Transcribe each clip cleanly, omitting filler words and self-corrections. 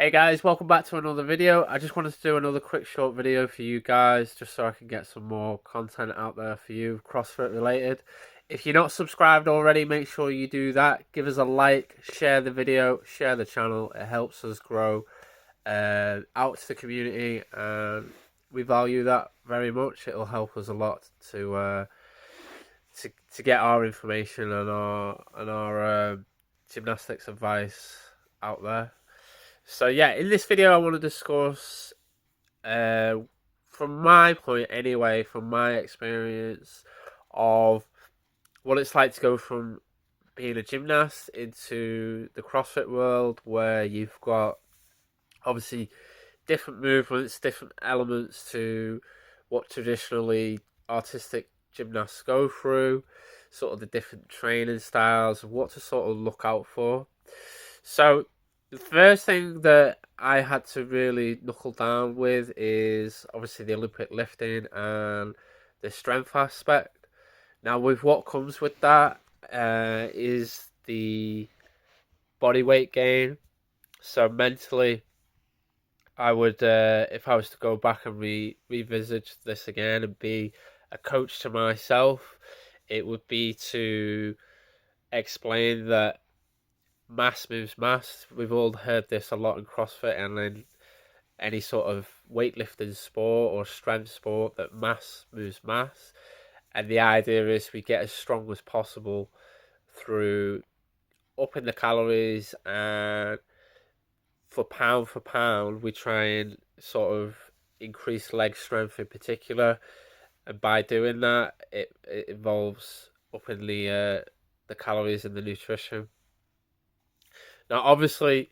Hey guys, welcome back to another video. I just wanted to do another quick short video for you guys just so I can get some more content out there for you, CrossFit related. If you're not subscribed already, make sure you do that. Give us a like, share the video, share the channel. It helps us grow out to the community, and we value that very much. It'll help us a lot to get our information and our gymnastics advice out there. So yeah, in this video I want to discuss, from my point anyway, from my experience of what it's like to go from being a gymnast into the CrossFit world, where you've got obviously different movements, different elements to what traditionally artistic gymnasts go through, sort of the different training styles, and what to sort of look out for. So the first thing that I had to really knuckle down with is obviously the Olympic lifting and the strength aspect. Now, with what comes with that is the body weight gain. So mentally, I would, if I was to go back and revisit this again and be a coach to myself, it would be to explain that mass moves mass. We've all heard this a lot in CrossFit and in any sort of weightlifting sport or strength sport, that mass moves mass. And the idea is we get as strong as possible through upping the calories, and for pound, we try and sort of increase leg strength in particular. And by doing that, it involves upping the calories and the nutrition. Now, obviously,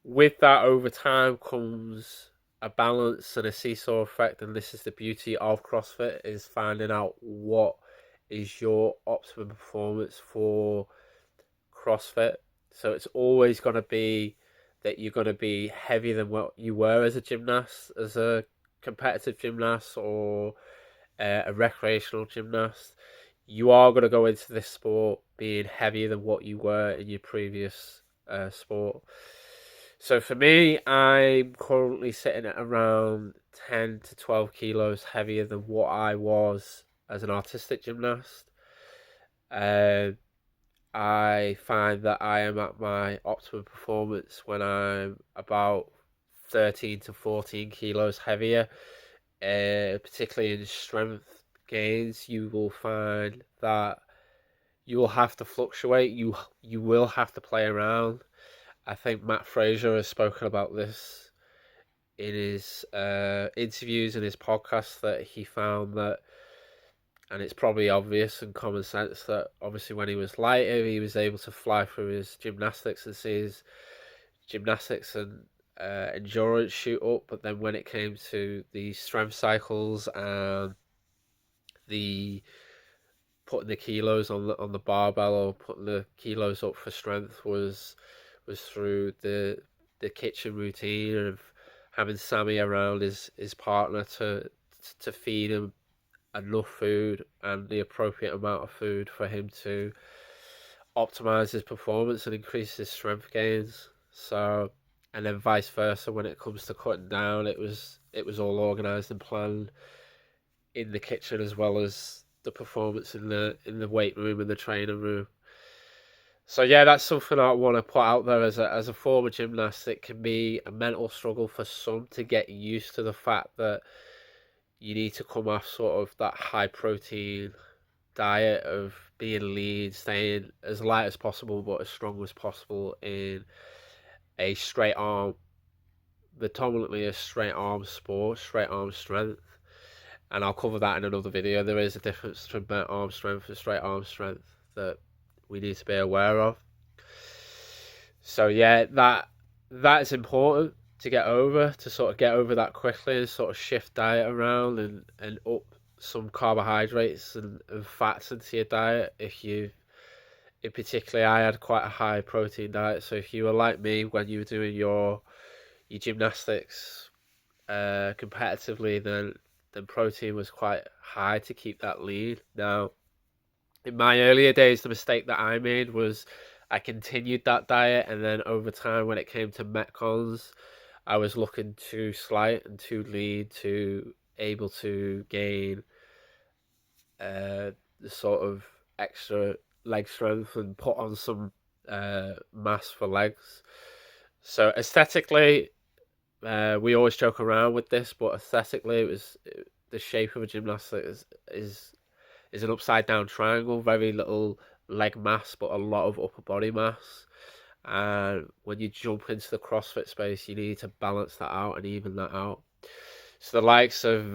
with that over time comes a balance and a seesaw effect, and this is the beauty of CrossFit, is finding out what is your optimum performance for CrossFit. So it's always going to be that you're going to be heavier than what you were as a gymnast, as a competitive gymnast or a recreational gymnast. You are going to go into this sport being heavier than what you were in your previous sport. So for me, I'm currently sitting at around 10 to 12 kilos heavier than what I was as an artistic gymnast. I find that I am at my optimum performance when I'm about 13 to 14 kilos heavier. Particularly in strength gains, you will find that you will have to fluctuate. You will have to play around. I think Matt Fraser has spoken about this in his interviews and his podcasts, that he found that, and it's probably obvious and common sense, that obviously when he was lighter, he was able to fly through his gymnastics and see his gymnastics and endurance shoot up. But then when it came to the strength cycles and the putting the kilos on the barbell, or putting the kilos up for strength, was through the kitchen routine of having Sammy around his partner to feed him enough food and the appropriate amount of food for him to optimize his performance and increase his strength gains. So, and then vice versa, when it comes to cutting down, it was all organized and planned in the kitchen, as well as the performance in the weight room and the training room. So yeah, that's something I want to put out there as a former gymnast. It can be a mental struggle for some to get used to the fact that you need to come off sort of that high protein diet of being lean, staying as light as possible but as strong as possible in a straight arm, predominantly a straight arm sport, straight arm strength. And I'll cover that in another video. There is a difference between arm strength and straight arm strength that we need to be aware of. So yeah, that is important to get over, to sort of get over that quickly and sort of shift diet around and up some carbohydrates and fats into your diet. If you, in particularly, I had quite a high protein diet, so if you were like me when you were doing your gymnastics competitively, then protein was quite high to keep that lean. Now, in my earlier days, the mistake that I made was I continued that diet, and then over time, when it came to Metcons, I was looking too slight and too lean to able to gain the sort of extra leg strength and put on some mass for legs. So aesthetically, we always joke around with this, but aesthetically, the shape of a gymnastic is is an upside down triangle, very little leg mass, but a lot of upper body mass. And when you jump into the CrossFit space, you need to balance that out and even that out. So the likes of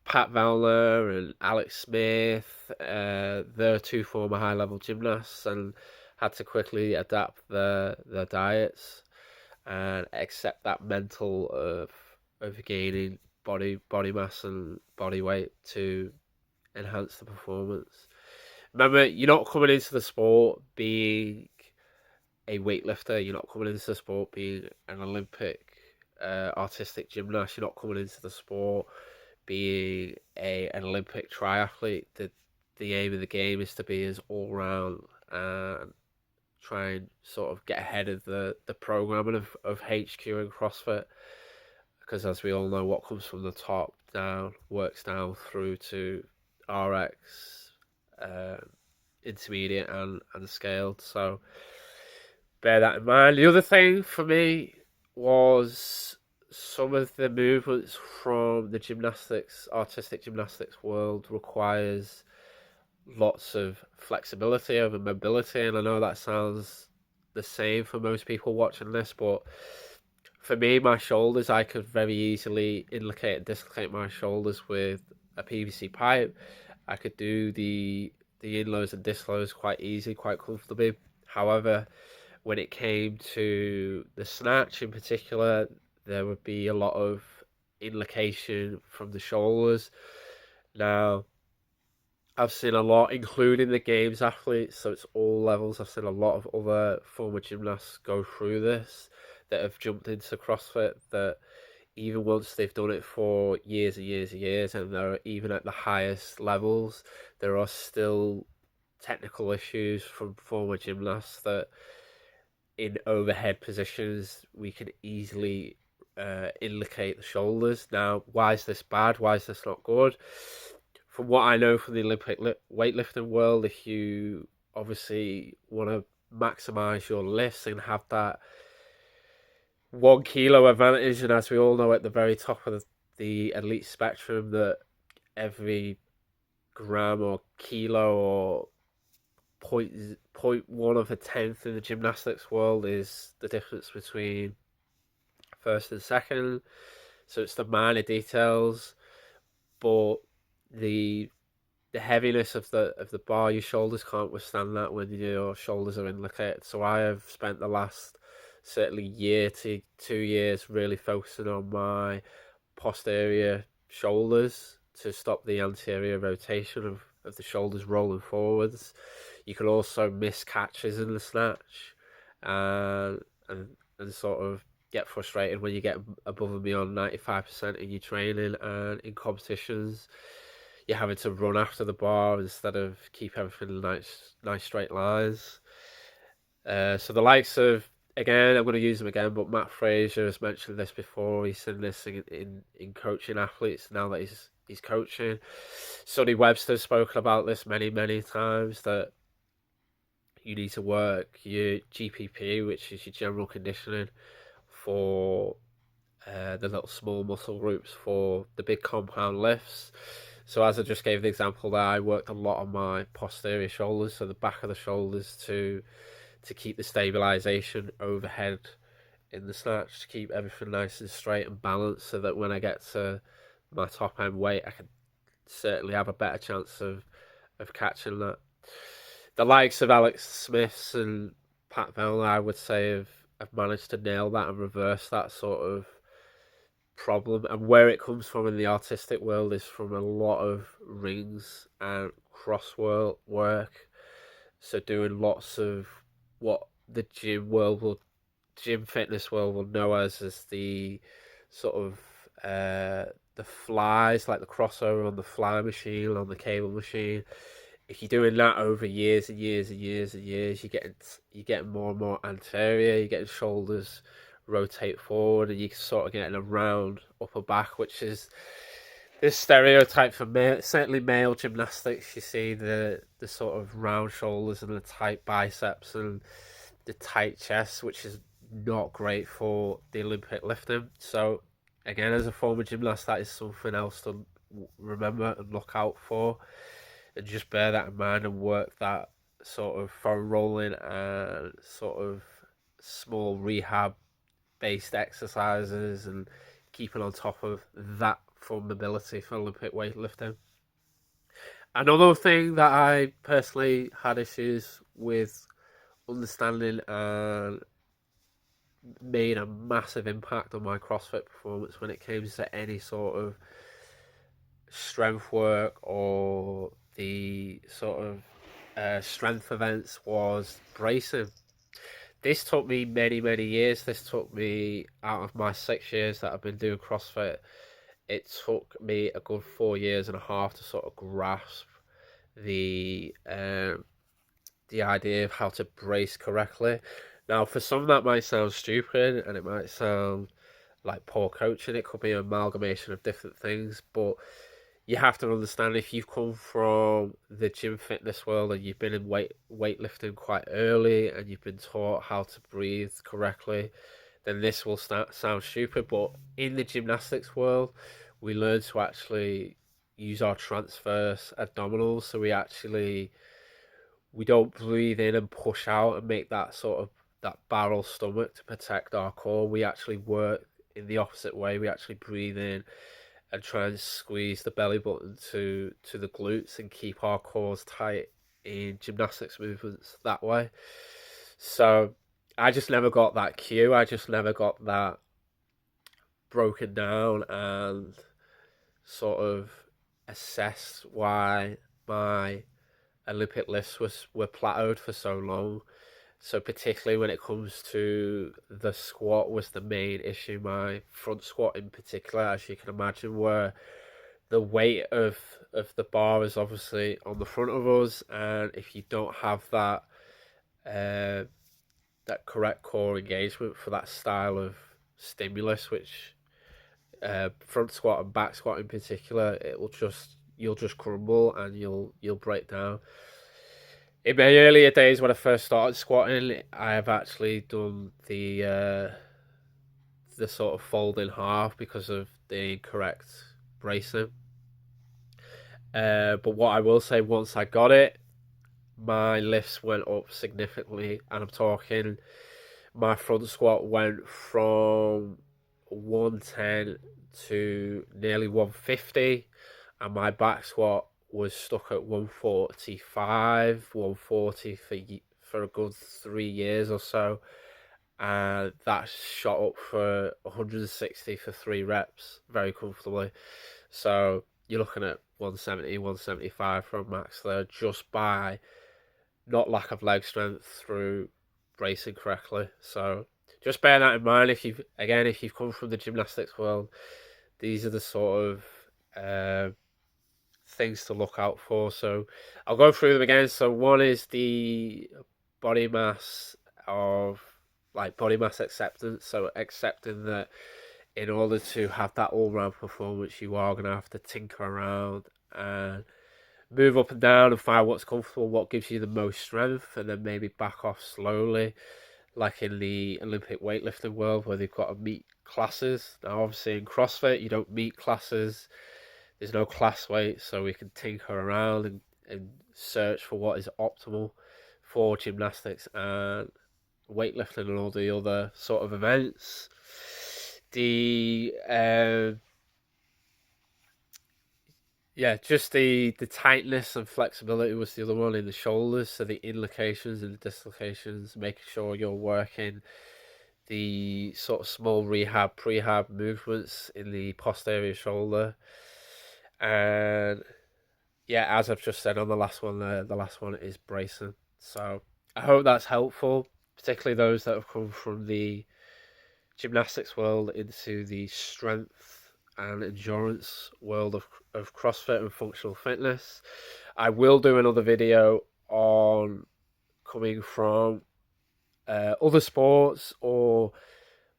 Pat Vellner and Alex Smith, they're two former high level gymnasts and had to quickly adapt their diets and accept that mental of gaining body mass and body weight to enhance the performance. Remember, you're not coming into the sport being a weightlifter. You're not coming into the sport being an Olympic artistic gymnast. You're not coming into the sport being an Olympic triathlete. The aim of the game is to be as all round and try and sort of get ahead of the programming of HQ and CrossFit. Because as we all know, what comes from the top down works down through to RX, intermediate and scaled. So bear that in mind. The other thing for me was some of the movements from the artistic gymnastics world requires lots of flexibility over mobility, and I know that sounds the same for most people watching this, but for me, my shoulders, I could very easily inlocate and dislocate my shoulders with a PVC pipe. I could do the inloads and disloads quite easy, quite comfortably. However, when it came to the snatch in particular, there would be a lot of inlocation from the shoulders. Now, I've seen a lot, including the games athletes, so it's all levels. I've seen a lot of other former gymnasts go through this that have jumped into CrossFit that even once they've done it for years and years and years, and they're even at the highest levels, there are still technical issues from former gymnasts that in overhead positions we can easily inlocate the shoulders. Now, why is this bad? Why is this not good? From what I know from the Olympic weightlifting world, if you obviously want to maximize your lifts and have that 1 kilo advantage, and as we all know, at the very top of the elite spectrum, that every gram or kilo or point one of a tenth in the gymnastics world is the difference between first and second. So it's the minor details, but the heaviness of the bar, your shoulders can't withstand that when your shoulders are inlocated. So I have spent the last certainly year to 2 years really focusing on my posterior shoulders to stop the anterior rotation of the shoulders rolling forwards. You can also miss catches in the snatch and sort of get frustrated when you get above and beyond 95% in your training and in competitions. You're having to run after the bar instead of keep everything in nice straight lines. So the likes of, again, I'm going to use him again, but Matt Fraser has mentioned this before. He's seen this in coaching athletes now that he's coaching. Sonny Webster's spoken about this many times, that you need to work your GPP, which is your general conditioning, for the little small muscle groups for the big compound lifts. So as I just gave the example there, I worked a lot on my posterior shoulders, so the back of the shoulders to keep the stabilization overhead in the snatch, to keep everything nice and straight and balanced, so that when I get to my top end weight, I can certainly have a better chance of catching that. The likes of Alex Smiths and Pat Vellner, I would say, have managed to nail that and reverse that sort of problem. And where it comes from in the artistic world is from a lot of rings and cross work. So doing lots of what the gym fitness world will know as the sort of the flies, like the crossover on the fly machine, on the cable machine. if you're doing that over years and years and years and years, you're getting more and more anterior. You're getting shoulders rotate forward, and you're sort of getting a round upper back, which is this stereotype for male, certainly male gymnastics. You see the sort of round shoulders and the tight biceps and the tight chest, which is not great for the Olympic lifting. So again, as a former gymnast, that is something else to remember and look out for, and just bear that in mind and work that sort of foam rolling and sort of small rehab based exercises and keeping on top of that for mobility for Olympic weightlifting. Another thing that I personally had issues with understanding and made a massive impact on my CrossFit performance when it came to any sort of strength work or the sort of strength events was bracing. This took me many, many years. This took me out of my 6 years that I've been doing CrossFit. It took me a good 4 years and a half to sort of grasp the the idea of how to brace correctly. Now, for some that might sound stupid and it might sound like poor coaching. It could be an amalgamation of different things, but you have to understand if you've come from the gym fitness world and you've been in weightlifting quite early and you've been taught how to breathe correctly, then this will sound stupid. But in the gymnastics world, we learn to actually use our transverse abdominals, so we don't breathe in and push out and make that sort of that barrel stomach to protect our core. We actually work in the opposite way. We actually breathe in and try and squeeze the belly button to the glutes and keep our cores tight in gymnastics movements that way. So I just never got that cue. I just never got that broken down and sort of assessed why my Olympic lifts were plateaued for so long. So particularly when it comes to the squat was the main issue. My front squat in particular, as you can imagine, where the weight of the bar is obviously on the front of us, and if you don't have uh, that correct core engagement for that style of stimulus, which front squat and back squat in particular, you'll just crumble and you'll break down. In my earlier days when I first started squatting, I have actually done the sort of fold in half because of the incorrect bracing. But what I will say, once I got it, my lifts went up significantly, and I'm talking my front squat went from 110 to nearly 150, and my back squat was stuck at 145, 140 for a good 3 years or so, and that shot up for 160 for 3 reps very comfortably. So you're looking at 170, 175 for a max there just by not lack of leg strength through bracing correctly. So just bear that in mind if you've come from the gymnastics world. These are the sort of things to look out for. So I'll go through them again. So one is the body mass of body mass acceptance. So accepting that in order to have that all round performance, you are gonna have to tinker around and move up and down and find what's comfortable, what gives you the most strength, and then maybe back off slowly, like in the Olympic weightlifting world where they've got to meet classes. Now, obviously, in CrossFit, you don't meet classes. There's no class weight, so we can tinker around and search for what is optimal for gymnastics and weightlifting and all the other sort of events. The just the tightness and flexibility was the other one in the shoulders. So the inlocations and the dislocations, making sure you're working the sort of small rehab, prehab movements in the posterior shoulder. And yeah, as I've just said on the last one, the last one is bracing. So I hope that's helpful, particularly those that have come from the gymnastics world into the strength and endurance world of CrossFit and functional fitness. I will do another video on coming from other sports or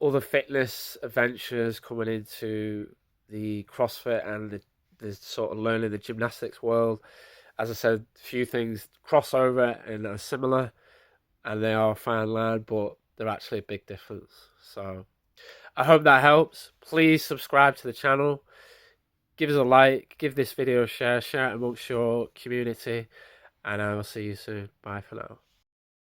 other fitness adventures, coming into the CrossFit and the sort of learning the gymnastics world. As I said, a few things crossover and are similar, and they are fine line, but they're actually a big difference. So I hope that helps. Please subscribe to the channel. Give us a like. Give this video a share. Share it amongst your community. And I will see you soon. Bye for now.